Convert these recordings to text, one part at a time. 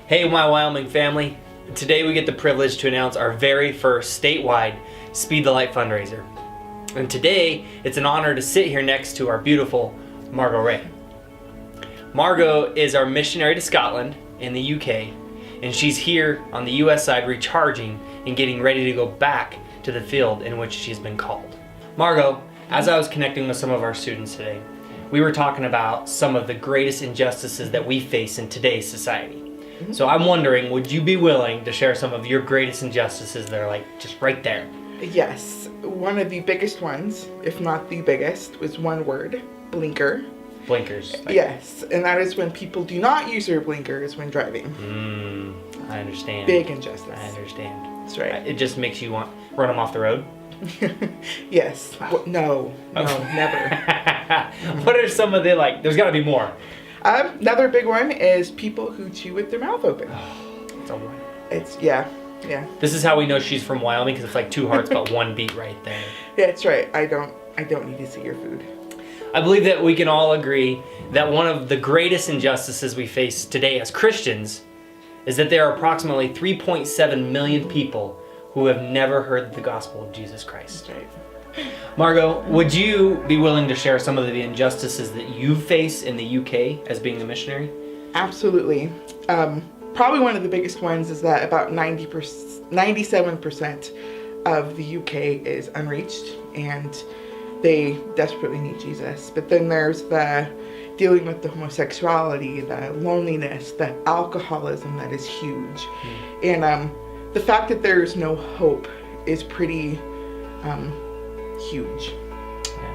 Hey, my Wyoming family. Today we get the privilege to announce our very first statewide Speed the Light fundraiser. And today, it's an honor to sit here next to our beautiful Margot Ray. Margot is our missionary to Scotland in the UK, and she's here on the US side recharging and getting ready to go back to the field in which she's been called. Margot, as I was connecting with some of our students today, we were talking about some of the greatest injustices that we face in today's society. So I'm wondering, would you be willing to share some of your greatest injustices that are like just right there? Yes, one of the biggest ones, if not the biggest, was one word, blinker. Blinkers. Yes, and that is when people do not use their blinkers when driving. I understand. Big injustice. I understand. That's right. It just makes you want run them off the road? Yes. No, never. What are some of the, there's got to be more. Another big one is people who chew with their mouth open. It's a one. Yeah. This is how we know she's from Wyoming, because it's like two hearts but one beat right there. Yeah, that's right. I don't need to see your food. I believe that we can all agree that one of the greatest injustices we face today as Christians is that there are approximately 3.7 million people who have never heard the gospel of Jesus Christ. That's right. Margot, would you be willing to share some of the injustices that you face in the UK as being a missionary? Absolutely. Probably one of the biggest ones is that about 97% of the UK is unreached and they desperately need Jesus. But then there's the dealing with the homosexuality, the loneliness, the alcoholism that is huge. And the fact that there's no hope is pretty huge. Yeah.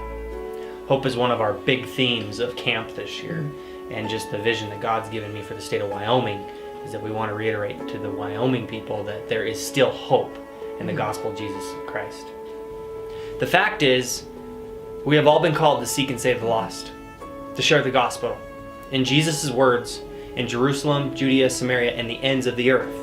Hope is one of our big themes of camp this year, and just the vision that God's given me for the state of Wyoming is that we want to reiterate to the Wyoming people that there is still hope in the gospel of Jesus Christ. The fact is, we have all been called to seek and save the lost, to share the gospel. In Jesus' words, in Jerusalem, Judea, Samaria, and the ends of the earth.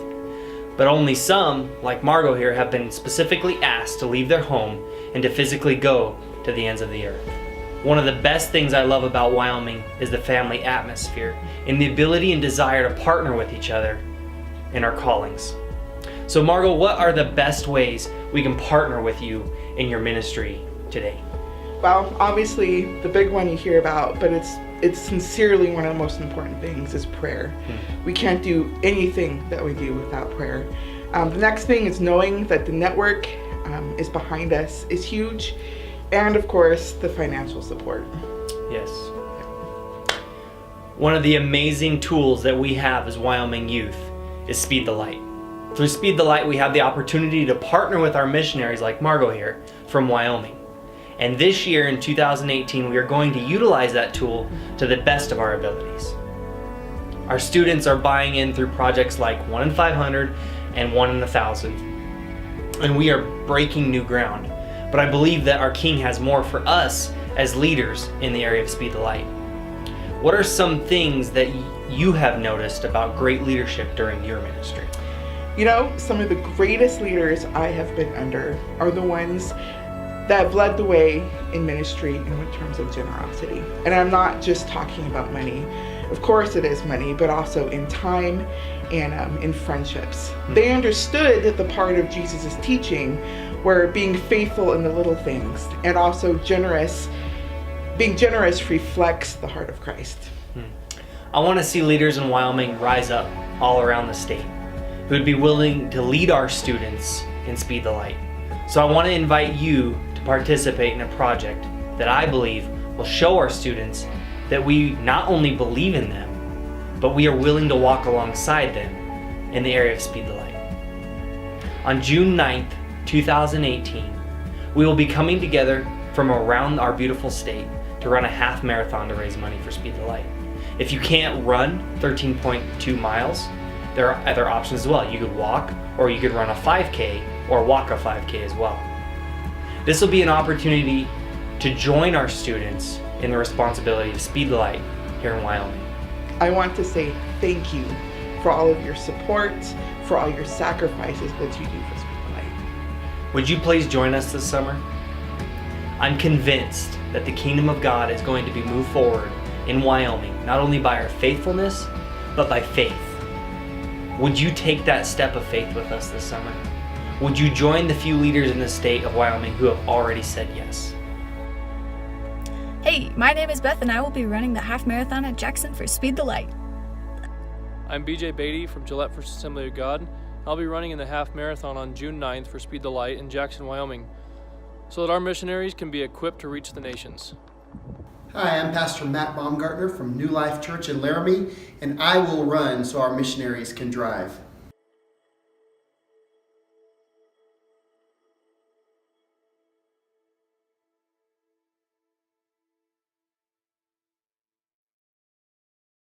But only some, like Margot here, have been specifically asked to leave their home and to physically go to the ends of the earth. One of the best things I love about Wyoming is the family atmosphere and the ability and desire to partner with each other in our callings. So Margot, what are the best ways we can partner with you in your ministry today? Well, obviously the big one you hear about, but it's sincerely one of the most important things is prayer. We can't do anything that we do without prayer. The next thing is knowing that the network is behind us is huge, and of course the financial support. Yes. One of the amazing tools that we have as Wyoming youth is Speed the Light. Through Speed the Light, we have the opportunity to partner with our missionaries like Margot here from Wyoming. And this year in 2018, we are going to utilize that tool to the best of our abilities. Our students are buying in through projects like 1 in 500 and 1 in 1,000. And we are breaking new ground. But I believe that our King has more for us as leaders in the area of Speed the Light. What are some things that you have noticed about great leadership during your ministry? You know, some of the greatest leaders I have been under are the ones that have led the way in ministry in terms of generosity. And I'm not just talking about money. Of course it is money, but also in time and in friendships. They understood the part of Jesus' teaching where being faithful in the little things and also being generous reflects the heart of Christ. I want to see leaders in Wyoming rise up all around the state who would be willing to lead our students in Speed the Light. So I want to invite you to participate in a project that I believe will show our students that we not only believe in them, but we are willing to walk alongside them in the area of Speed the Light. On June 9th, 2018, we will be coming together from around our beautiful state to run a half marathon to raise money for Speed the Light. If you can't run 13.2 miles, there are other options as well. You could walk, or you could run a 5K, or walk a 5K as well. This will be an opportunity to join our students in the responsibility to Speed the Light here in Wyoming. I want to say thank you for all of your support, for all your sacrifices that you do for Speed the Light. Would you please join us this summer? I'm convinced that the kingdom of God is going to be moved forward in Wyoming, not only by our faithfulness, but by faith. Would you take that step of faith with us this summer? Would you join the few leaders in the state of Wyoming who have already said yes? Hey, my name is Beth and I will be running the half marathon at Jackson for Speed the Light. I'm BJ Beatty from Gillette First Assembly of God. I'll be running in the half marathon on June 9th for Speed the Light in Jackson, Wyoming, so that our missionaries can be equipped to reach the nations. Hi, I'm Pastor Matt Baumgartner from New Life Church in Laramie, and I will run so our missionaries can drive.